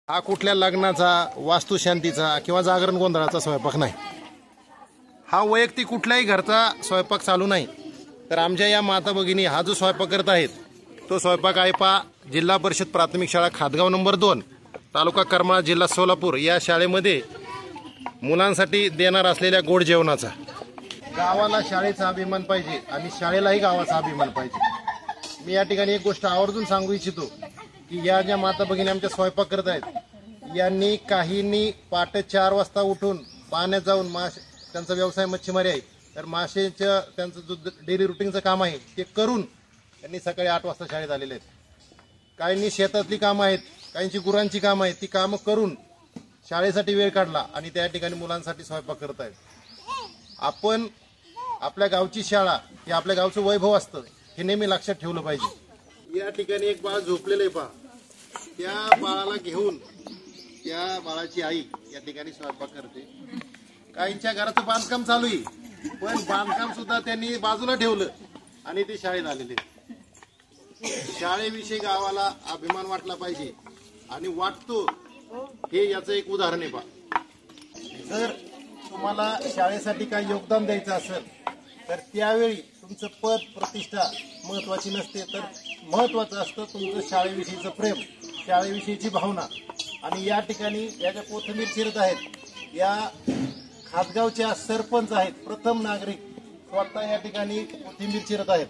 हा कुठल्या लग्नाचा, वास्तुशांतीचा किंवा जागरण गोंधळाचा स्वयंपाक नाही। हा वैयक्तिक कुठल्याही घरचा स्वयंपाक चालू नाही। तर आमच्या या माता भगिनी हा जो स्वयंपाक करत आहेत तो स्वयंपाक आहे पा जिल्हा परिषद प्राथमिक शाळा खातगाव नंबर 2 तालुका करमाळा जिल्हा सोलापूर या शाळेमध्ये मुलांसाठी देणार असलेल्या गोड जेवणाचा। गावाला शाळेचा अभिमान पाहिजे आणि शाळेलाही गावाचा अभिमान पाहिजे। मी या ठिकाणी एक गोष्ट आवर्जून सांगू इच्छितो की या ज्या माता भगिनी आमच्या स्वयंपाक करत आहेत यांनी काहींनी पहाटे 4 वाजता उठून पाण्यात जाऊन त्यांचा व्यवसाय मच्छीमारी आहे तर माशांचं त्यांचं जो डेली रुटीनचं काम आहे ते करून त्यांनी सकाळी 8 वाजता शाळेत आलेले आहेत। काहींनी शेतातली कामं आहेत, काहींची गुरांची कामं आहेत, ती कामं करून शाळेसाठी वेळ काढला आणि त्या ठिकाणी मुलांसाठी स्वयंपाक करत आहेत। आपण आपल्या गावची शाळा हे आपल्या गावचं वैभव असतं हे नेहमी लक्षात ठेवलं पाहिजे। या ठिकाणी एक बाळ झोपलेलं आहे पहा, त्या बाळाला घेऊन त्या बाळाची आई या ठिकाणी स्वयंपाक करते। काहींच्या घराचं बांधकाम चालू आहे पण बांधकाम सुद्धा त्यांनी बाजूला ठेवलं आणि ते शाळेत आलेले। शाळेविषयी गावाला अभिमान वाटला पाहिजे आणि वाटतो हे याचं एक उदाहरण आहे पहा। जर तुम्हाला शाळेसाठी काही योगदान द्यायचं असेल तर त्यावेळी तुमचं पद प्रतिष्ठा महत्वाची नसते तर महत्वाचं असतं तुमचं शाळेविषयीचं प्रेम, शाळेविषयीची भावना। आणि या ठिकाणी या ज्या कोथिंबीर चिरत आहेत या खातगावच्या सरपंच आहेत, प्रथम नागरिक स्वतः या ठिकाणी कोथिंबीर चिरत आहेत।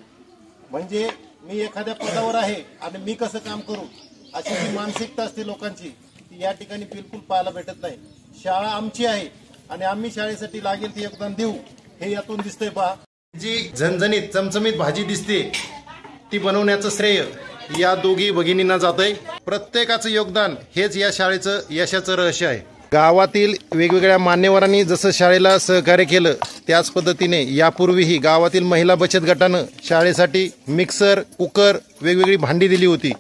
म्हणजे मी एखाद्या पदावर आहे आणि मी कसं काम करू अशी जी मानसिकता असते लोकांची ती या ठिकाणी बिलकुल पाहायला भेटत नाही। शाळा आमची आहे आणि आम्ही शाळेसाठी लागेल ते योगदान देऊ हे यातून दिसतंय पहा। जी झणझणीत चमचमीत भाजी दिसते ती बनवण्याचं श्रेय या दोघी भगिनींना जातंय। प्रत्येकाचं योगदान हेच या शाळेचं यशाचं रहस्य आहे। गावातील वेगवेगळ्या मान्यवरांनी जसं शाळेला सहकार्य केलं त्याच पद्धतीने यापूर्वीही गावातील महिला बचत गटानं शाळेसाठी मिक्सर, कुकर, वेगवेगळी भांडी दिली होती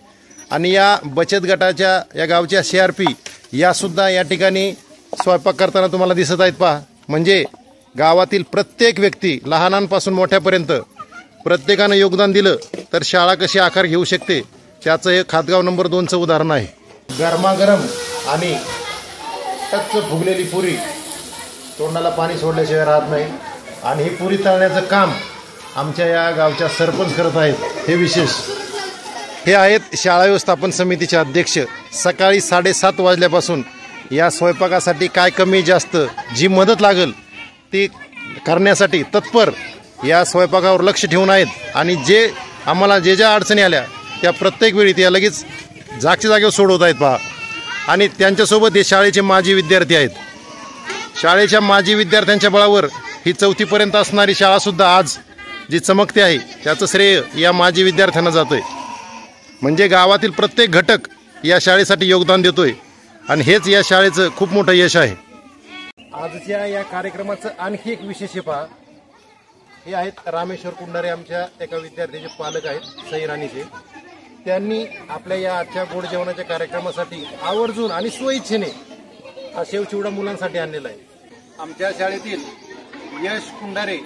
आणि या बचत गटाच्या या गावच्या CRP या सुद्धा या ठिकाणी स्वयंपाक करताना तुम्हाला दिसत आहेत पहा। म्हणजे गावातील प्रत्येक व्यक्ती लहानांपासून मोठ्यापर्यंत प्रत्येकानं योगदान दिलं तर शाळा कशी आकार घेऊ शकते त्याचं हे खातगाव नंबर 2चं उदाहरण आहे। गरमागरम आणि टच्च फुगलेली पुरी तोंडाला पाणी सोडल्याशिवाय राहत नाही आणि ही पुरी तळण्याचं काम आमच्या या गावच्या सरपंच करत आहेत हे विशेष। हे आहेत शाळा व्यवस्थापन समितीचे अध्यक्ष। सकाळी 7:30 वाजल्यापासून या स्वयंपाकासाठी काय कमी जास्त जी मदत लागेल ती करण्यासाठी तत्पर या स्वयंपाकावर लक्ष ठेवून आहेत आणि जे आम्हाला ज्या अडचणी आल्या त्या प्रत्येक वेळी त्या लगेच जागच्या जागेवर सोडवत आहेत पहा। आणि त्यांच्यासोबत हे शाळेचे माजी विद्यार्थी आहेत। शाळेच्या माजी विद्यार्थ्यांच्या बळावर ही 4थी पर्यंत असणारी शाळासुद्धा आज जी चमकते आहे त्याचं श्रेय या माजी विद्यार्थ्यांना जातोय। म्हणजे गावातील प्रत्येक घटक या शाळेसाठी योगदान देतोय आणि हेच या शाळेचं खूप मोठं यश आहे। आजच्या या कार्यक्रमाचं आणखी एक विशेष पहा, हे आहेत रामेश्वर कुंडारे, आमच्या एका विद्यार्थ्याचे पालक आहेत सईराणीचे। त्यांनी आपल्या या आजच्या गोड जेवणाच्या कार्यक्रमासाठी आवर्जून आणि स्वइच्छेने हा शेवचिवडा मुलांसाठी आणलेला आहे। आमच्या शाळेतील यश कुंडारे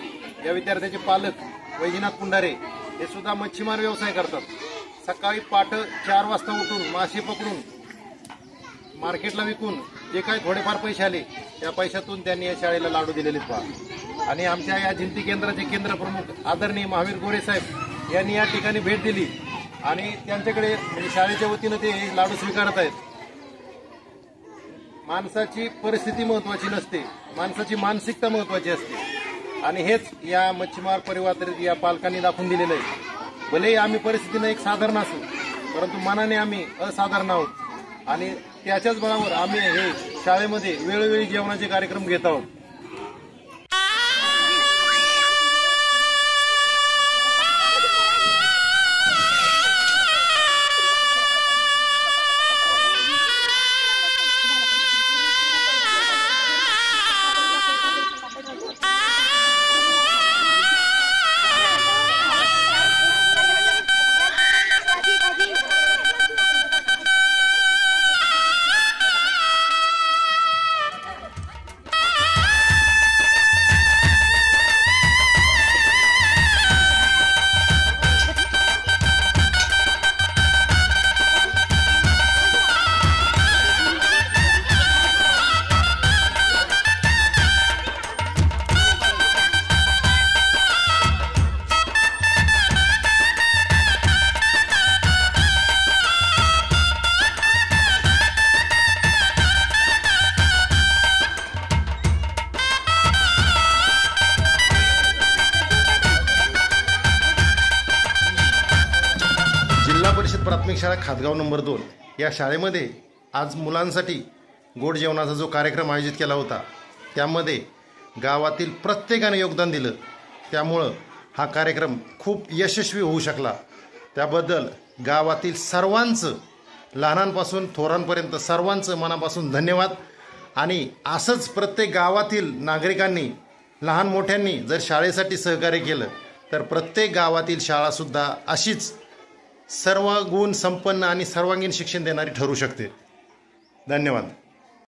या विद्यार्थ्याचे पालक वैजनाथ कुंडारे हे सुद्धा मच्छीमार व्यवसाय करतात। सकाळी पहाटे 4 वाजता उठून मासे पकडून मार्केटला विकून जे काही थोडेफार पैसे आले त्या पैशातून त्यांनी या शाळेला लाडू दिलेले पहा। आणि आमच्या या जिंती केंद्राचे केंद्र प्रमुख आदरणीय महावीर गोरे साहेब यांनी या ठिकाणी भेट दिली आणि त्यांच्याकडे म्हणजे शाळेच्या वतीनं ते लाडू स्वीकारत आहेत। माणसाची परिस्थिती महत्वाची नसते, माणसाची मानसिकता महत्वाची असते आणि हेच या मच्छीमार परिवारातील या पालकांनी दाखवून दिलेलं आहे। भले आम्ही परिस्थितीनं एक साधारण असू परंतु मनाने आम्ही असाधारण आहोत आणि त्याच्याच बळावर आम्ही हे शाळेमध्ये वेळोवेळी जेवणाचे कार्यक्रम घेत आहोत। शाळा खातगाव नंबर 2 या शाळेमध्ये आज मुलांसाठी गोड जेवणाचा जो कार्यक्रम आयोजित केला होता त्यामध्ये गावातील प्रत्येकाने योगदान दिलं, त्यामुळं हा कार्यक्रम खूप यशस्वी होऊ शकला। त्याबद्दल गावातील सर्वांचं, लहानांपासून थोरांपर्यंत सर्वांचं मनापासून धन्यवाद। आणि असंच प्रत्येक गावातील नागरिकांनी, लहान मोठ्यांनी जर शाळेसाठी सहकार्य केलं तर प्रत्येक गावातील शाळासुद्धा अशीच सर्व गुण संपन्न आणि सर्वांगीण शिक्षण देणारी ठरू शकते। धन्यवाद।